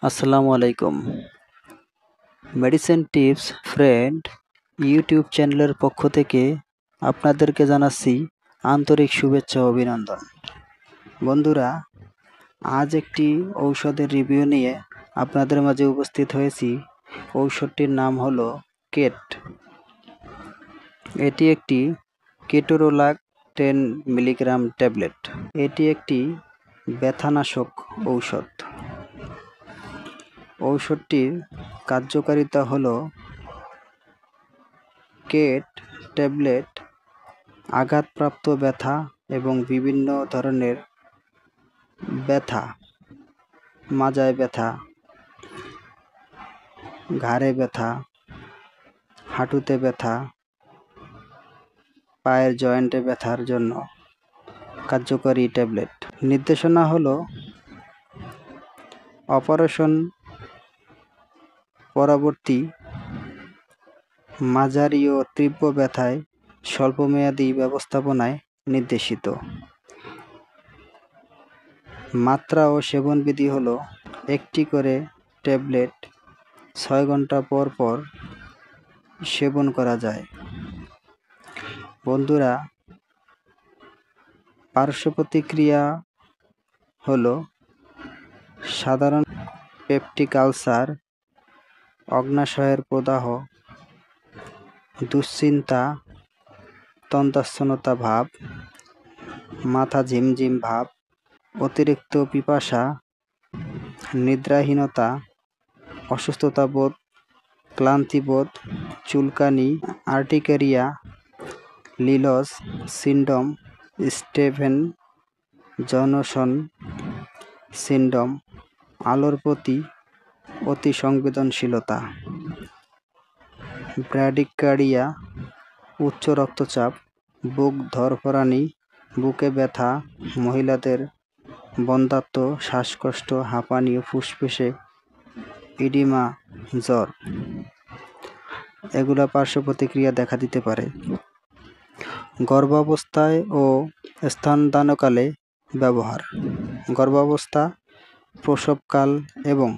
আসসালামু আলাইকুম। Medicine tips friend YouTube চ্যানেলের পক্ষ থেকে আপনাদেরকে জানাচ্ছি আন্তরিক শুভেচ্ছা ও অভিনন্দন। বন্ধুরা, আজ একটি ঔষধের রিভিউ নিয়ে আপনাদের মাঝে উপস্থিত হয়েছি। ঔষধটির নাম হলো কেট। এটি একটি কেটোরোলাক 10 মিলিগ্রাম ট্যাবলেট। এটি একটি ব্যথানাশক ঔষধ। ঔষধটির কার্যকারিতা হলো কেট ট্যাবলেট আঘাতপ্রাপ্ত ব্যথা এবং বিভিন্ন ধরনের ব্যথা, মাজায় ব্যথা, ঘাড়ে ব্যথা, হাঁটুতে ব্যথা, পায়ের জয়েন্টে ব্যথার জন্য কার্যকরী ট্যাবলেট। নির্দেশনা হলো অপারেশন পরবর্তী মাঝারি ও তীব্র ব্যথায় স্বল্পমেয়াদী ব্যবস্থাপনায় নির্দেশিত। মাত্রা ও সেবনবিধি হলো একটি করে ট্যাবলেট 6 ঘন্টা পর পর সেবন করা যায়। বন্ধুরা, পার্শ্ব প্রতিক্রিয়া হলো সাধারণ পেপটিক আলসার, অগ্ন্যাশয়ের প্রদাহ, দুশ্চিন্তা, তন্দ্রাচ্ছন্নতা ভাব, মাথা ঝিমঝিম ভাব, অতিরিক্ত পিপাসা, নিদ্রাহীনতা, অসুস্থতা বোধ, ক্লান্তিবোধ, চুলকানি, urticaria, Lyell's syndrome, Steven Johnson syndrome, আলোর প্রতি অতি সংবেদনশীলতা, ব্র্যাডিকার্ডিয়া, উচ্চ রক্তচাপ, বুক ধড়ফড়ানি, বুকে ব্যথা, মহিলাদের বন্ধ্যাত্ব, শ্বাসকষ্ট, হাঁপানি ও ফুসফুসে ইডিমা, জ্বর, এগুলা পার্শ্ব প্রতিক্রিয়া দেখা দিতে পারে। গর্ভাবস্থায় ও স্তনদানকালে ব্যবহার। গর্ভাবস্থা, প্রসবকাল এবং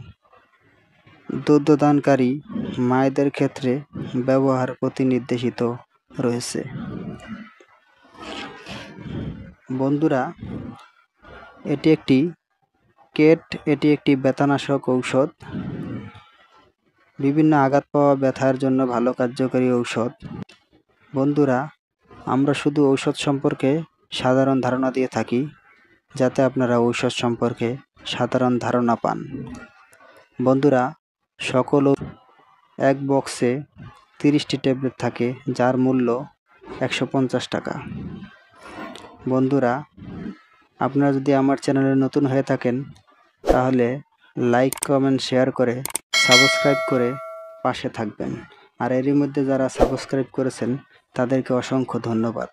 দুগ্ধদানকারী মায়েদের ক্ষেত্রে ব্যবহার প্রতি নির্দেশিত রয়েছে। বন্ধুরা, এটি একটি ব্যথানাশক ঔষধ। বিভিন্ন আঘাত পাওয়া ব্যথার জন্য ভালো কার্যকরী ঔষধ। বন্ধুরা, আমরা শুধু ঔষধ সম্পর্কে সাধারণ ধারণা দিয়ে থাকি, যাতে আপনারা ঔষধ সম্পর্কে সাধারণ ধারণা পান। বন্ধুরা, সকল এক বক্সে 30টি ট্যাবলেট থাকে, যার মূল্য 150 টাকা। বন্ধুরা, আপনারা যদি আমার চ্যানেলে নতুন হয়ে থাকেন, তাহলে লাইক, কমেন্ট, শেয়ার করে সাবস্ক্রাইব করে পাশে থাকবেন। আর এরই মধ্যে যারা সাবস্ক্রাইব করেছেন, তাদেরকে অসংখ্য ধন্যবাদ।